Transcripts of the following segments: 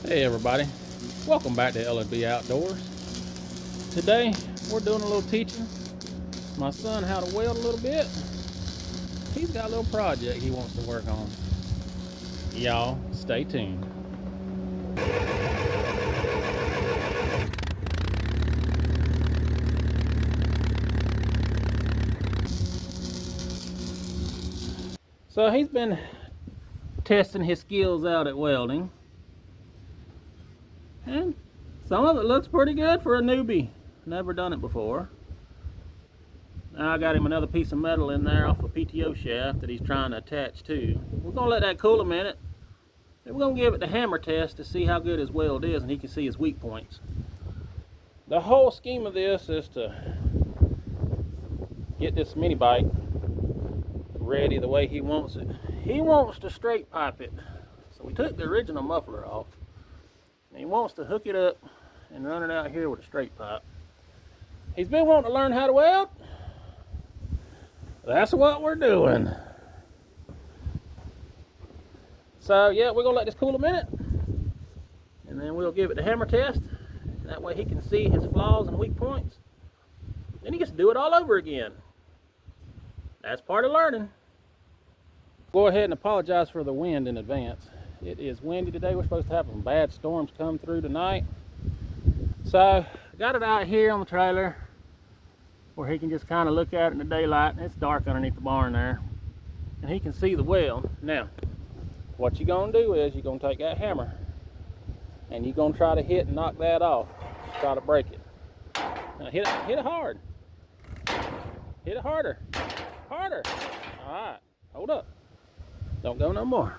Hey everybody, welcome back to L&B Outdoors. Today we're doing a little teaching my son how to weld a little bit. He's got a little project he wants to work on. Y'all stay tuned. So he's been testing his skills out at welding, and some of it looks pretty good for a newbie. Never done it before. Now I got him another piece of metal in there off a PTO shaft that he's trying to attach to. We're gonna let that cool a minute. Then we're gonna give it the hammer test to see how good his weld is and he can see his weak points. The whole scheme of this is to get this mini bike ready the way he wants it. He wants to straight pipe it. So we took the original muffler off. And he wants to hook it up and run it out here with a straight pipe. He's been wanting to learn how to weld. That's what we're doing. So yeah, we're gonna let this cool a minute. And then we'll give it the hammer test. That way he can see his flaws and weak points. Then he gets to do it all over again. That's part of learning. Go ahead and apologize for the wind in advance. It is windy today. We're supposed to have some bad storms come through tonight. So, got it out here on the trailer where he can just kind of look at it in the daylight. It's dark underneath the barn there. And he can see the weld. Now, what you're going to do is you're going to take that hammer and you're going to try to hit and knock that off. Try to break it. Now hit it hard. Hit it harder. Harder. Alright. Hold up. Don't go no more.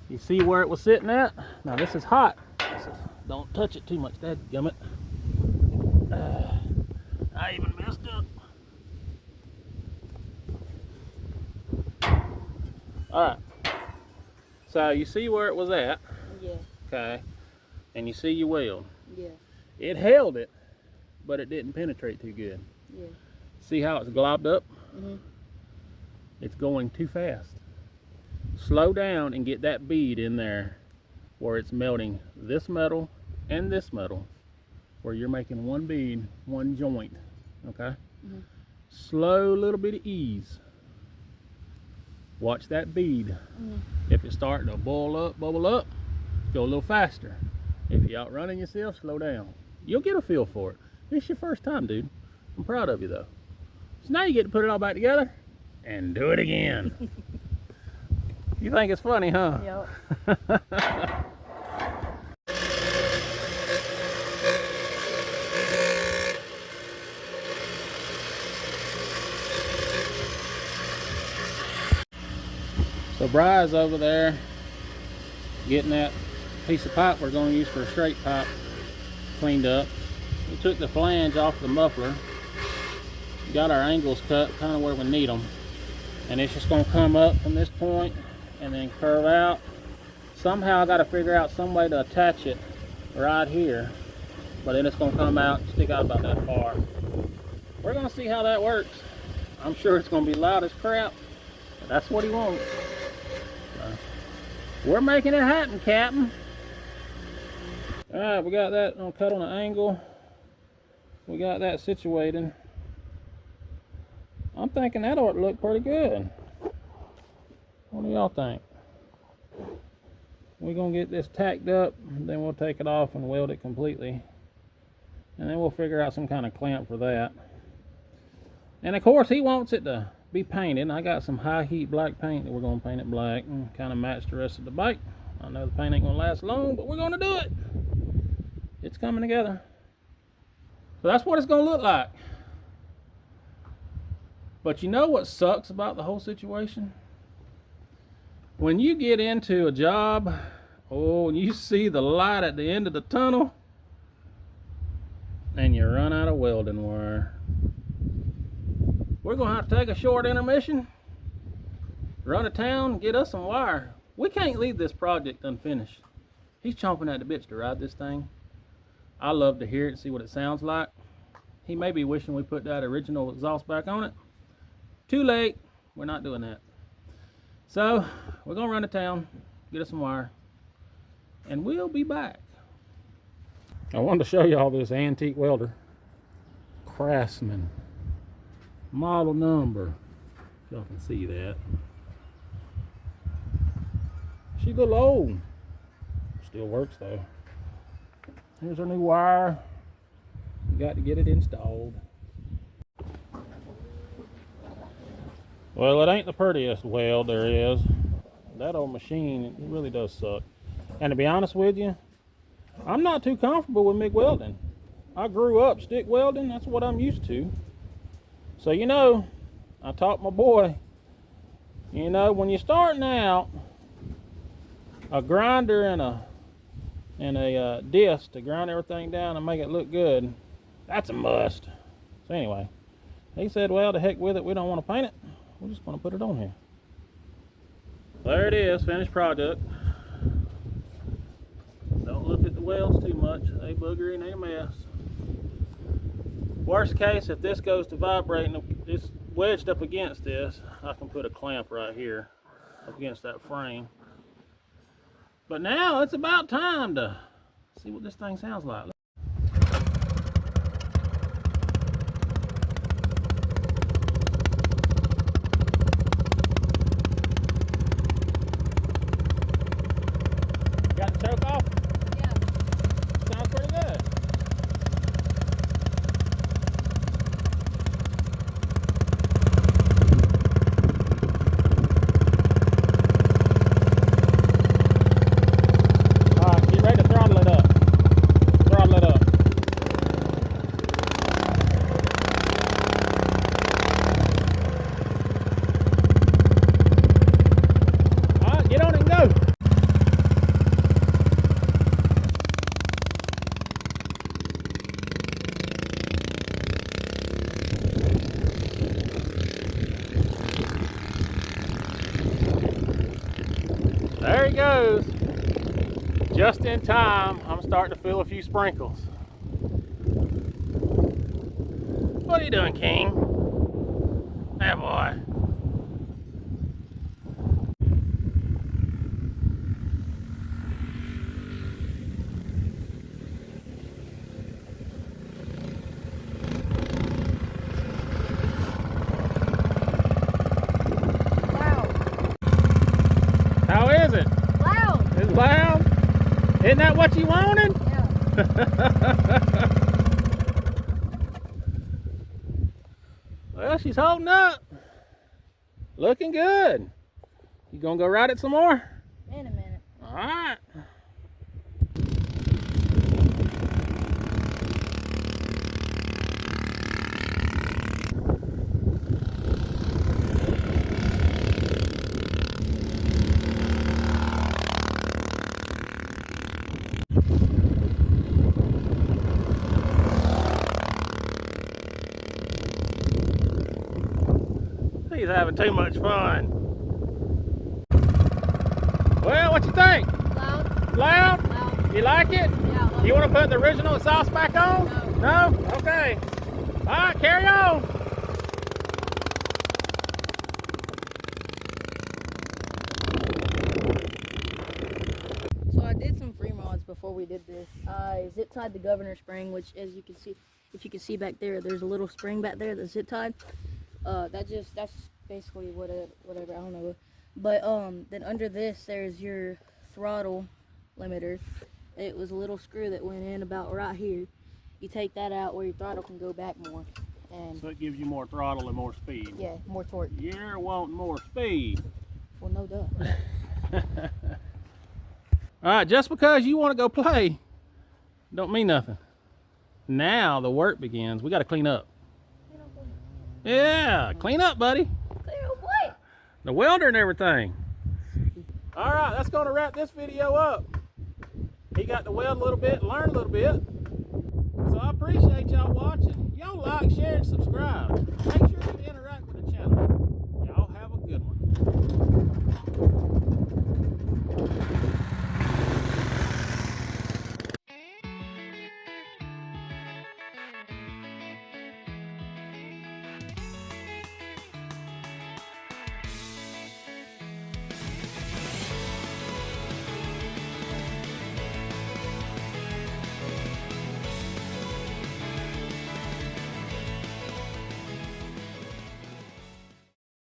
You see where it was sitting at? Now this is hot. So don't touch it too much, dadgummit. I even messed up. Alright. So you see where it was at? Yeah. Okay. And you see your weld. Yeah. It held it, but it didn't penetrate too good. Yeah. See how it's globbed up? Mm-hmm. It's going too fast. Slow down and get that bead in there where it's melting this metal and this metal, where you're making one bead, one joint. Okay? Mm-hmm. Slow little bit of ease. Watch that bead. Mm-hmm. If it's starting to boil up, bubble up, go a little faster. If you're outrunning yourself, slow down. You'll get a feel for it. It's your first time, dude. I'm proud of you, though. So now you get to put it all back together and do it again. You think it's funny, huh? Yep. So Bry's over there getting that piece of pipe we're going to use for a straight pipe cleaned up. We took the flange off the muffler, got our angles cut kind of where we need them, and it's just going to come up from this point and then curve out. Somehow I got to figure out some way to attach it right here, but then it's going to come out and stick out about that far. We're going to see how that works. I'm sure it's going to be loud as crap, but that's what he wants. We're making it happen, Captain. Alright, we got that cut on an angle. We got that situated. I'm thinking that ought to look pretty good. What do y'all think? We're going to get this tacked up, then we'll take it off and weld it completely. And then we'll figure out some kind of clamp for that. And of course, he wants it to be painted. I got some high heat black paint that we're going to paint it black and kind of match the rest of the bike. I know the paint ain't going to last long, but we're going to do it. It's coming together. So that's what it's going to look like. But you know what sucks about the whole situation? When you get into a job, and you see the light at the end of the tunnel, and you run out of welding wire. We're going to have to take a short intermission, run to town, get us some wire. We can't leave this project unfinished. He's chomping at the bits to ride this thing. I love to hear it and see what it sounds like. He may be wishing we put that original exhaust back on it. Too late. We're not doing that. So, we're going to run to town, get us some wire, and we'll be back. I wanted to show y'all this antique welder. Craftsman. Model number. If y'all can see that. She's a little old. Still works though. Here's our new wire. We got to get it installed. Well, it ain't the prettiest weld there is. That old machine, it really does suck. And to be honest with you, I'm not too comfortable with MIG welding. I grew up stick welding. That's what I'm used to. So, you know, I taught my boy, you know, when you're starting out, a grinder and a disc to grind everything down and make it look good, that's a must. So anyway, he said, well, to heck with it, we don't want to paint it. We're just going to put it on here. There it is, finished product. Don't look at the welds too much. They boogery and they a mess. Worst case, if this goes to vibrating, it's wedged up against this, I can put a clamp right here up against that frame. But now it's about time to see what this thing sounds like. Got the choke off? Yeah. Sounds pretty good. Alright, get ready to throttle it up. Throttle it up. Alright, get on it and go. There he goes. Just in time, I'm starting to feel a few sprinkles. What are you doing, King? Hey, boy. Loud. How is it? Loud. It's loud? Isn't that what you wanted? Yeah. Well, she's holding up. Looking good. You gonna go ride it some more? In a minute. All right. He's having too much fun. Well, what you think? Loud. Loud? Loud. You like it? Yeah. Loud. You want to put the original sauce back on? No. No? Okay. All right, carry on. So I did some free mods before we did this. I zip tied the governor spring, which, as you can see, if you can see back there, there's a little spring back there that's zip tied. That's basically whatever, I don't know. But then under this, there's your throttle limiter. It was a little screw that went in about right here. You take that out where your throttle can go back more. And So it gives you more throttle and more speed. yeah, more torque. You're wanting more speed. Well, no duh. All right, just because you want to go play don't mean nothing. Now the work begins. We got to clean up. Yeah, clean up, buddy. Clear up what? The welder and everything. All right, that's going to wrap this video up. He got to weld a little bit, learn a little bit. So I appreciate y'all watching. Y'all like, share, and subscribe. Make sure you interact with the channel. Y'all have a good one.